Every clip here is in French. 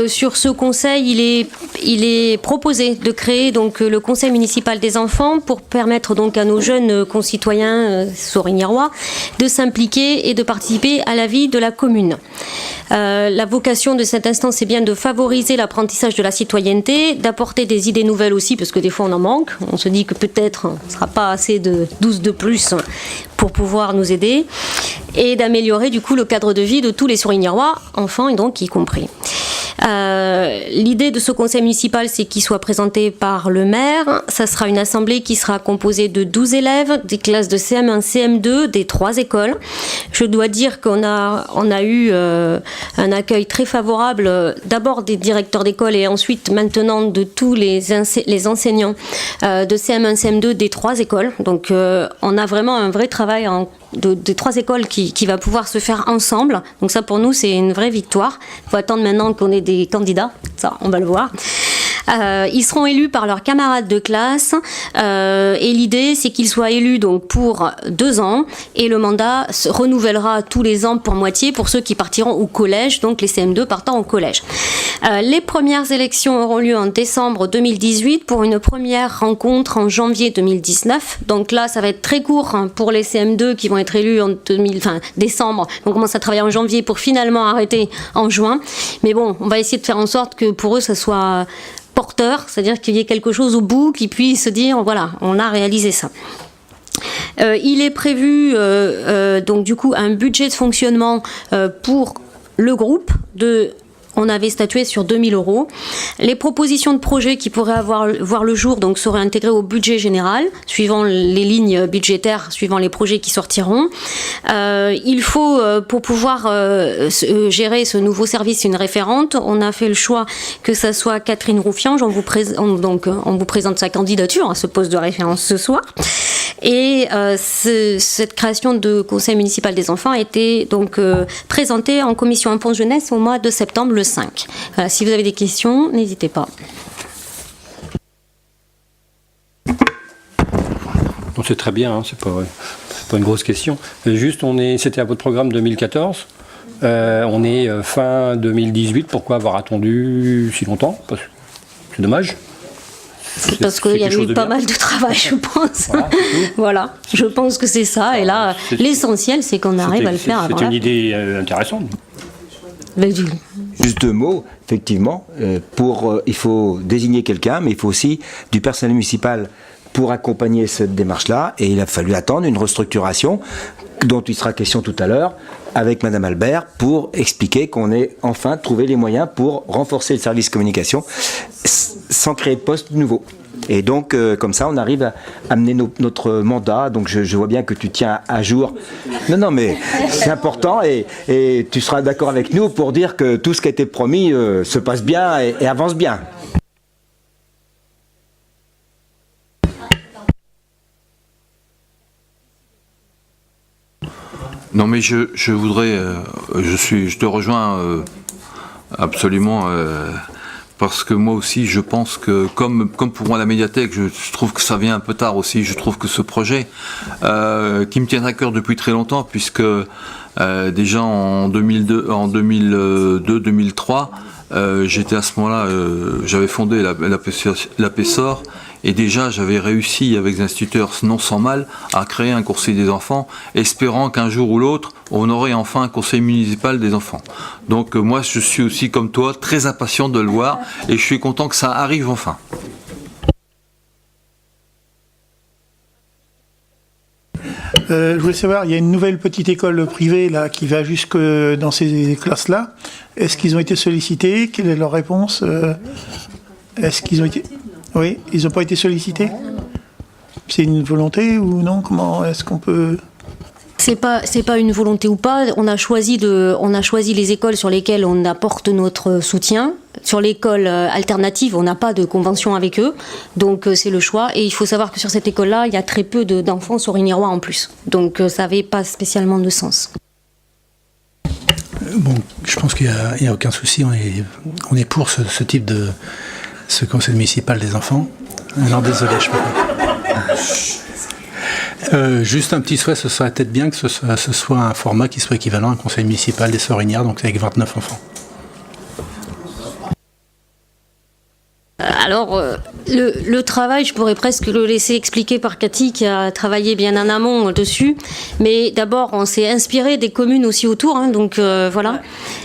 Sur ce conseil, il est proposé de créer donc le conseil municipal des enfants pour permettre donc à nos jeunes concitoyens saurignérois de s'impliquer et de participer à la vie de la commune. La vocation de cette instance est bien de favoriser l'apprentissage de la citoyenneté, d'apporter des idées nouvelles aussi, parce que des fois on en manque. On se dit que peut-être on ne sera pas assez de 12 de plus pour pouvoir nous aider, et d'améliorer du coup le cadre de vie de tous les Sourignérois, enfants et donc y compris. L'idée de ce conseil municipal, c'est qu'il soit présenté par le maire. Ça sera une assemblée qui sera composée de 12 élèves, des classes de CM1, CM2, des 3 écoles. Je dois dire qu'on a eu un accueil très favorable, d'abord des directeurs d'école et ensuite maintenant de tous les enseignants de CM1, CM2 des 3 écoles. Donc on a vraiment un vrai travail des 3 écoles qui va pouvoir se faire ensemble. Donc ça pour nous c'est une vraie victoire. Il faut attendre maintenant qu'on ait des candidats, ça on va le voir. Ils seront élus par leurs camarades de classe et l'idée c'est qu'ils soient élus donc pour 2 ans et le mandat se renouvellera tous les ans pour moitié pour ceux qui partiront au collège, donc les CM2 partant au collège. Les premières élections auront lieu en décembre 2018 pour une première rencontre en janvier 2019. Donc là ça va être très court pour les CM2 qui vont être élus en décembre. On commence à travailler en janvier pour finalement arrêter en juin. Mais bon, on va essayer de faire en sorte que pour eux ça soit porteur, c'est-à-dire qu'il y ait quelque chose au bout qui puisse se dire voilà, on a réalisé ça. Il est prévu donc du coup un budget de fonctionnement pour le groupe on avait statué sur 2 000 €. Les propositions de projets qui pourraient voir le jour donc, seraient intégrées au budget général, suivant les lignes budgétaires, suivant les projets qui sortiront. Il faut, pour pouvoir gérer ce nouveau service, une référente. On a fait le choix que ça soit Catherine Roufiange. On vous présente sa candidature à ce poste de référence ce soir. Et cette création de conseil municipal des enfants a été donc présentée en commission enfance jeunesse au mois de septembre, le 5. Voilà, si vous avez des questions, n'hésitez pas. Non, c'est très bien, hein, c'est pas une grosse question. Juste, c'était à votre programme 2014. On est fin 2018. Pourquoi avoir attendu si longtemps? C'est dommage. C'est parce qu'il y avait eu pas mal de travail, je pense. Voilà, je pense que c'est ça. Et là, l'essentiel, c'est qu'on arrive à le faire avant. C'est une idée intéressante. Juste 2 mots, effectivement. Il faut désigner quelqu'un, mais il faut aussi du personnel municipal pour accompagner cette démarche-là. Et il a fallu attendre une restructuration dont il sera question tout à l'heure avec Madame Albert pour expliquer qu'on ait enfin trouvé les moyens pour renforcer le service communication sans créer de poste nouveau. Et donc, comme ça, on arrive à amener notre mandat. Donc, je vois bien que tu tiens à jour. Non, mais c'est important et tu seras d'accord avec nous pour dire que tout ce qui a été promis se passe bien et avance bien. Non, mais je voudrais, je te rejoins absolument, parce que moi aussi, je pense que, comme pour moi la médiathèque, je trouve que ça vient un peu tard aussi. Je trouve que ce projet, qui me tient à cœur depuis très longtemps, puisque déjà en 2002-2003, j'étais à ce moment-là, j'avais fondé la PESOR. Et déjà, j'avais réussi avec les instituteurs, non sans mal, à créer un conseil des enfants, espérant qu'un jour ou l'autre, on aurait enfin un conseil municipal des enfants. Donc moi, je suis aussi, comme toi, très impatient de le voir, et je suis content que ça arrive enfin. Je voulais savoir, il y a une nouvelle petite école privée là, qui va jusque dans ces classes-là. Est-ce qu'ils ont été sollicités? Quelle est leur réponse? Est-ce qu'ils ont été... Oui, ils n'ont pas été sollicités? C'est une volonté ou non? Comment est-ce qu'on peut... C'est pas une volonté ou pas. On a choisi les écoles sur lesquelles on apporte notre soutien. Sur l'école alternative, on n'a pas de convention avec eux. Donc c'est le choix. Et il faut savoir que sur cette école-là, il y a très peu d'enfants sourignérois en plus. Donc ça n'avait pas spécialement de sens. Bon, je pense qu'il n'y a aucun souci. On est pour ce type de... ce conseil municipal des enfants. Non, désolé, je peux pas. Juste un petit souhait, ce serait peut-être bien que ce soit un format qui soit équivalent à un conseil municipal des Sorinières, donc avec 29 enfants. Alors, le travail, je pourrais presque le laisser expliquer par Cathy, qui a travaillé bien en amont dessus. Mais d'abord, on s'est inspiré des communes aussi autour, hein, donc voilà.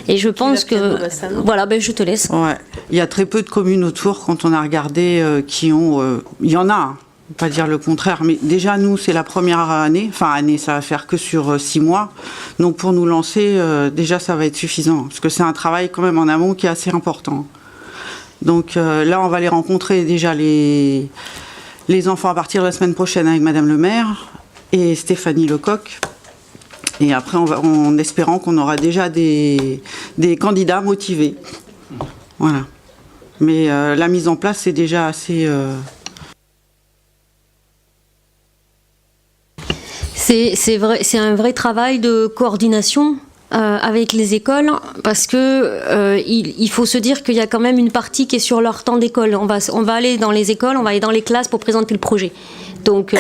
Et je pense que... Voilà, ben, je te laisse. Ouais. Il y a très peu de communes autour, quand on a regardé, qui ont... il y en a, hein, pas dire le contraire, mais déjà, nous, c'est la première année. Enfin, année, ça va faire que sur 6 mois. Donc, pour nous lancer, déjà, ça va être suffisant. Parce que c'est un travail, quand même, en amont qui est assez important. Donc là, on va aller rencontrer déjà les enfants à partir de la semaine prochaine avec Madame le maire et Stéphanie Lecoq. Et après, en espérant qu'on aura déjà des candidats motivés. Voilà. Mais la mise en place, c'est déjà assez... C'est vrai, c'est un vrai travail de coordination avec les écoles, parce que il faut se dire qu'il y a quand même une partie qui est sur leur temps d'école. On va aller dans les écoles, on va aller dans les classes pour présenter le projet. Donc,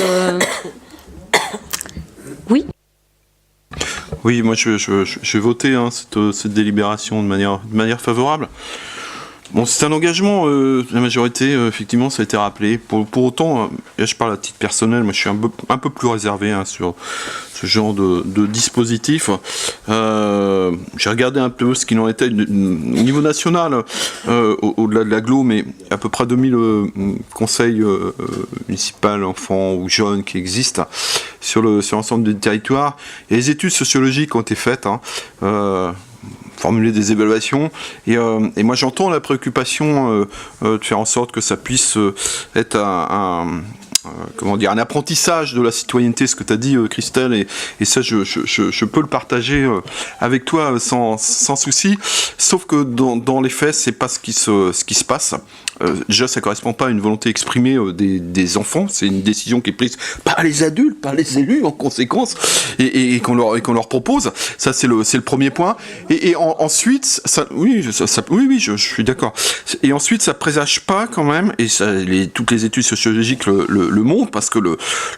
oui. Oui, moi je vais voter cette délibération de manière favorable. Bon, c'est un engagement, la majorité, effectivement, ça a été rappelé. Pour autant, et je parle à titre personnel, moi je suis un peu plus réservé sur ce genre de dispositif. J'ai regardé un peu ce qu'il en était au niveau national, au-delà de l'agglo, mais à peu près 2000 conseils municipaux, enfants ou jeunes qui existent sur l'ensemble du territoire. Et les études sociologiques ont été faites, formuler des évaluations, et moi j'entends la préoccupation de faire en sorte que ça puisse être un apprentissage de la citoyenneté, ce que tu as dit, Christelle, et ça je peux le partager avec toi sans souci, sauf que dans les faits c'est pas ce qui se passe. Déjà, ça correspond pas à une volonté exprimée des enfants. C'est une décision qui est prise par les adultes, par les élus en conséquence, et qu'on leur propose. Ça, c'est le premier point. Et ensuite, oui, je suis d'accord. Et ensuite, ça présage pas quand même, et toutes les études sociologiques le montrent, parce que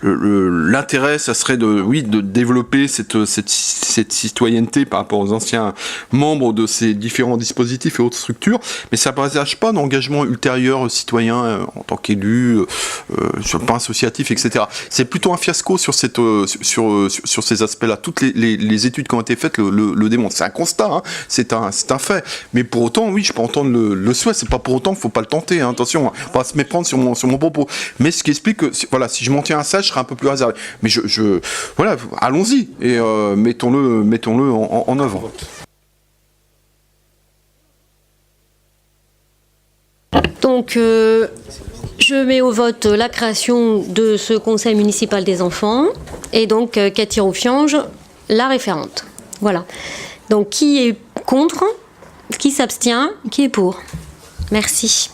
l'intérêt, ça serait de développer cette citoyenneté par rapport aux anciens membres de ces différents dispositifs et autres structures, mais ça présage pas d'engagement ultérieur citoyen en tant qu'élu, sur le plan associatif, etc. C'est plutôt un fiasco sur ces aspects-là. Toutes les études qui ont été faites le démontrent. C'est un constat, hein, c'est un fait. Mais pour autant, oui, je peux entendre le souhait. C'est pas pour autant qu'il faut pas le tenter. Hein. Attention, on va pas se méprendre sur mon propos. Mais ce qui explique que, voilà, si je m'en tiens à ça, je serai un peu plus réservé. Mais voilà, allons-y et mettons-le en œuvre. Donc, je mets au vote la création de ce conseil municipal des enfants, et donc Cathy Roufiange, la référente. Voilà. Donc, qui est contre ? Qui s'abstient ? Qui est pour ? Merci.